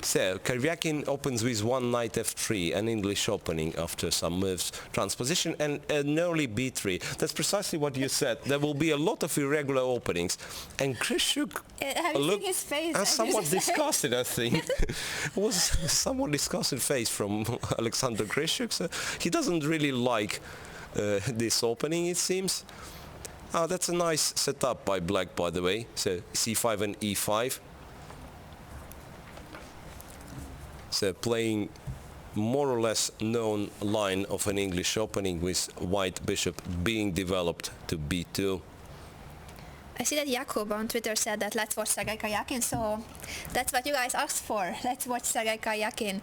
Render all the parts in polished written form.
So, Karjakin opens with one knight f3, an English opening after some moves, transposition, and an early b3. That's precisely what you said. There will be a lot of irregular openings. And Grischuk looked his face, somewhat disgusted, I think. It was somewhat disgusted face from Alexander Grischuk. So he doesn't really like this opening, it seems. That's a nice setup by black, by the way. So c5 and e5. So playing more or less known line of an English opening with white bishop being developed to b2. I see that Jakub on Twitter said that let's watch Sergei Karjakin, so that's what you guys asked for. Let's watch Sergei Karjakin.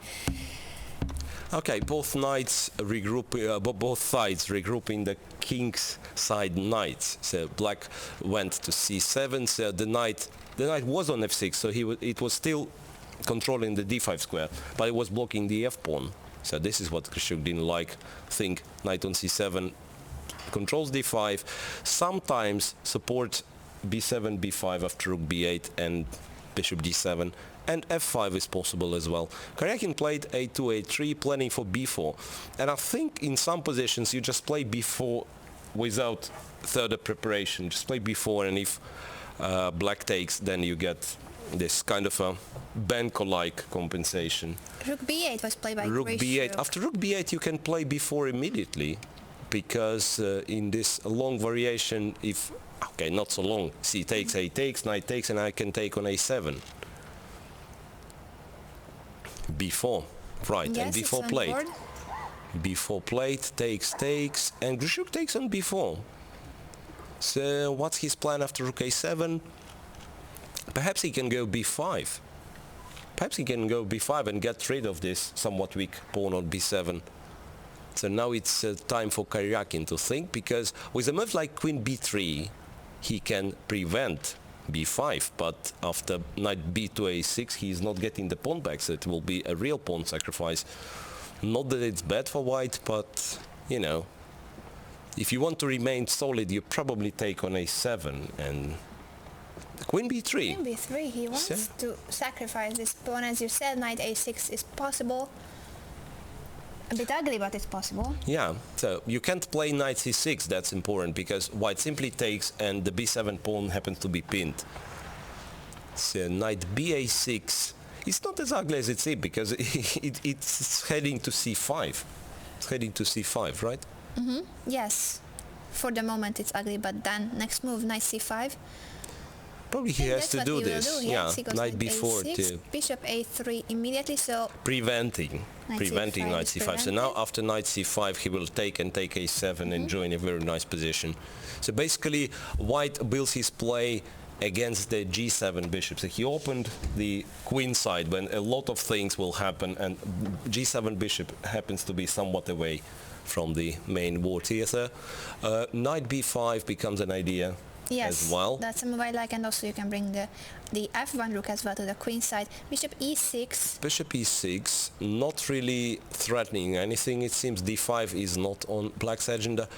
Okay, both knights regroup, both sides regrouping the king's side knights. So black went to c7. So the knight was on f6, so it was still controlling the d5 square, but it was blocking the f pawn. So this is what Grischuk didn't like. Think knight on c7 controls d5, sometimes supports b7, b5 after rook b8 and bishop d7, and f5 is possible as well. Karjakin played a2, a3, planning for b4, and I think in some positions you just play b4 without further preparation. Just play b4, and if black takes, then you get this kind of a Benko-like compensation. Rook b8 was played by Rook Grischuk. b8. After rook b8 you can play b4 immediately, because in this long variation, if okay, not so long, c takes, a takes, knight takes, and I can take on a7. b4, right, Yes, and it's b4 on played. board. b4 played, takes, and Grischuk takes on b4. So what's his plan after rook a7? Perhaps he can go b5. Perhaps he can go b5 and get rid of this somewhat weak pawn on b7. So now it's time for Karjakin to think, because with a move like queen b3, he can prevent b5, but after knight b2 a6, he is not getting the pawn back, so it will be a real pawn sacrifice. Not that it's bad for white, but, you know, if you want to remain solid, you probably take on a7 and queen b3. Queen b3, he wants to sacrifice this pawn. As you said, knight a6 is possible. A bit ugly, but it's possible. Yeah, so you can't play knight c6, that's important, because white simply takes and the b7 pawn happens to be pinned. So knight ba6 is not as ugly as it seems, because it's heading to c5. It's heading to c5, right? Yes. For the moment it's ugly, but then next move, knight c5. Probably he has to do this. Yes, knight b4 a6, to bishop a3 immediately, so preventing knight knight c5 c5. So now after knight c5 he will take and take a7 and join a very nice position. So basically white builds his play against the g7 bishop. So he opened the queen side when a lot of things will happen, and g7 bishop happens to be somewhat away from the main war theater. Knight b5 becomes an idea. yes, as well. that's a move I like, and also you can bring the f1 rook as well to the queen side. Bishop e6. Bishop e6, not really threatening anything. It seems d5 is not on black's agenda.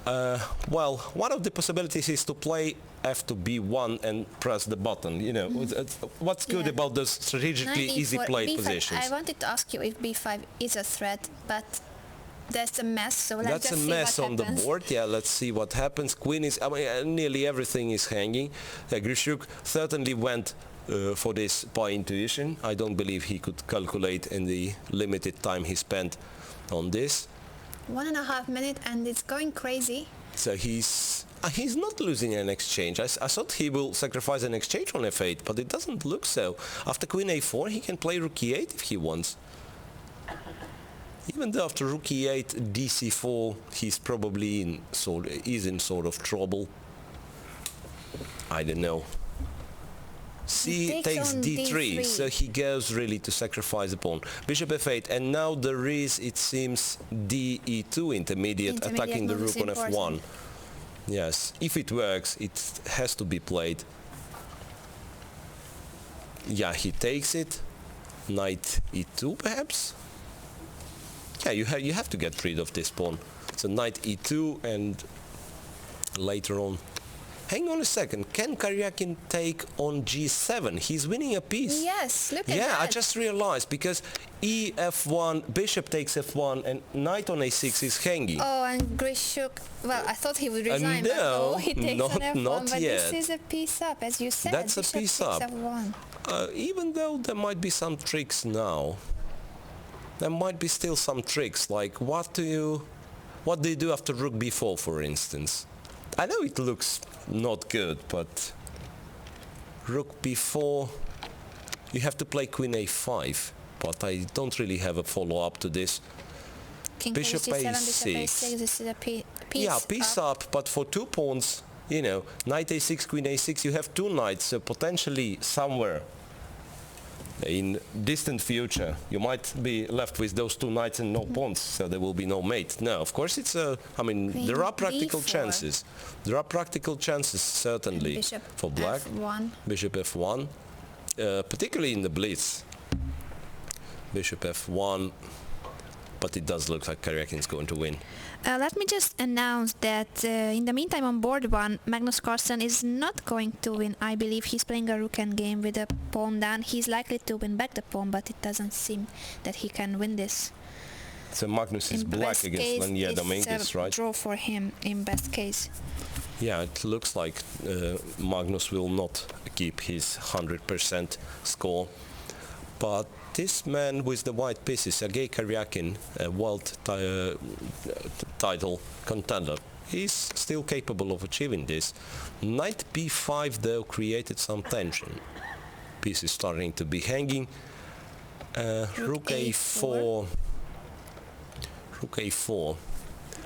Well, one of the possibilities is to play f to b1 and press the button. You know, what's good about those strategically Knight easy e4, played b5. positions? I wanted to ask you if b5 is a threat, but that's a mess, so let's That's a just see mess what on the happens. board. Yeah, let's see what happens. Queen is, I mean, nearly everything is hanging. Grischuk certainly went for this by intuition. I don't believe he could calculate in the limited time he spent on this. 1.5 minutes and it's going crazy. So he's not losing an exchange. I thought he will sacrifice an exchange on f8, but it doesn't look so. After queen a4, he can play rook e8 if he wants. Even though after rook e8, dc4, he's probably in sort of trouble. I don't know. C takes d3, so he goes really to sacrifice the pawn. Bishop f8, and now there is, it seems, de2 intermediate attacking the rook on f1. Yes, if it works, it has to be played. Yeah, he takes it. Knight e2, perhaps? Yeah, you have to get rid of this pawn. So knight e2, and later on hang on a second, can Karjakin take on g7? He's winning a piece. Yes, look at that. Yeah, I just realized, because e-f1, bishop takes f1, and knight on a6 is hanging. Oh, and Grischuk, well, I thought he would resign, but no, no, he takes not, on f1, not but yet. this is a piece up, as you said. That's a Bishop piece takes up. f1. Even though there might be some tricks now, there might be still some tricks, like what do you do after rook b4, for instance? I know it looks not good, but rook b4, you have to play queen a5, but I don't really have a follow-up to this. King Bishop takes g7, a6. bishop a6, this is a piece Yeah, piece up, but for 2 pawns, you know, knight a6, queen a6, you have 2 knights, so potentially somewhere in distant future you might be left with those 2 knights and no pawns, so there will be no mate. No, of course it's I mean, Queen there are practical b4. chances. There are practical chances, certainly, Bishop for black. f1. Bishop f1, particularly in the Blitz. Bishop f1, but it does look like Karjakin's going to win. Let me just announce that in the meantime on board 1, Magnus Carlsen is not going to win. I believe he's playing a rook endgame with a pawn down. He's likely to win back the pawn, but it doesn't seem that he can win this. So Magnus is black against Lania Dominguez, right? Draw for him in best case. Yeah, it looks like Magnus will not keep his 100% score. But this man with the white pieces, Sergei Karjakin, a world title contender, he's still capable of achieving this. Knight b5, though, created some tension. Piece is starting to be hanging. Rook a4. Rook a4.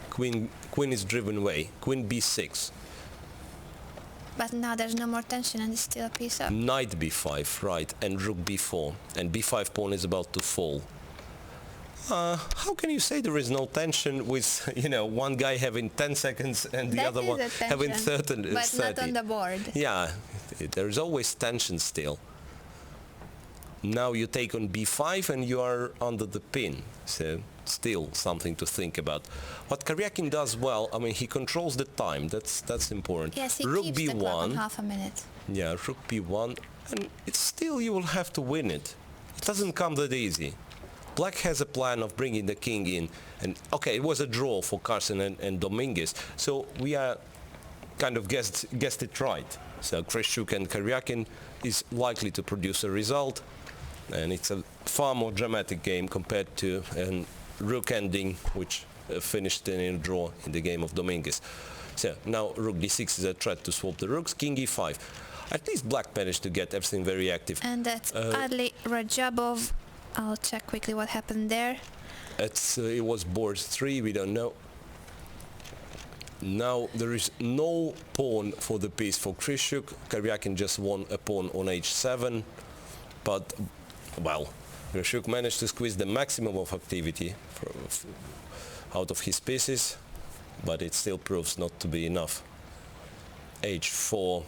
Queen is driven away. Queen b6. But now there's no more tension and it's still a piece up. Knight b5, right, and rook b4, and b5 pawn is about to fall. How can you say there is no tension with, you know, one guy having 10 seconds and the other one having 30? But not on the board. Yeah, there's always tension still. Now you take on b5 and you are under the pin, so still something to think about. What Karjakin does well, I mean, he controls the time, that's important. Yes, he rook keeps b1, the clock on half a minute. Yeah, rook b1, and it's still, you will have to win it. It doesn't come that easy. Black has a plan of bringing the king in, and okay, it was a draw for Carlsen and Dominguez, so we are kind of guessed it right. So Grischuk and Karjakin is likely to produce a result, and it's a far more dramatic game compared to a rook ending, which finished in a draw in the game of Dominguez. So now rook d6 is a threat to swap the rooks, king e5. At least black managed to get everything very active. And that's Adli Rajabov. I'll check quickly what happened there. It was board 3, we don't know. Now there is no pawn for the piece for Grischuk. Karjakin just won a pawn on h7, but, well, Grischuk managed to squeeze the maximum of activity out of his pieces, but it still proves not to be enough. h4,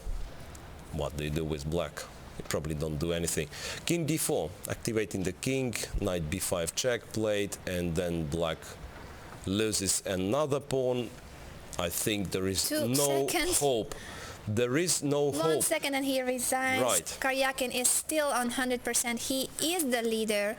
what do you do with black? You probably don't do anything. King d4, activating the king, knight b5 check played, and then black loses another pawn. I think there is no hope. There is no hope. 1 second and he resigns. Right. Karjakin is still on 100%. He is the leader.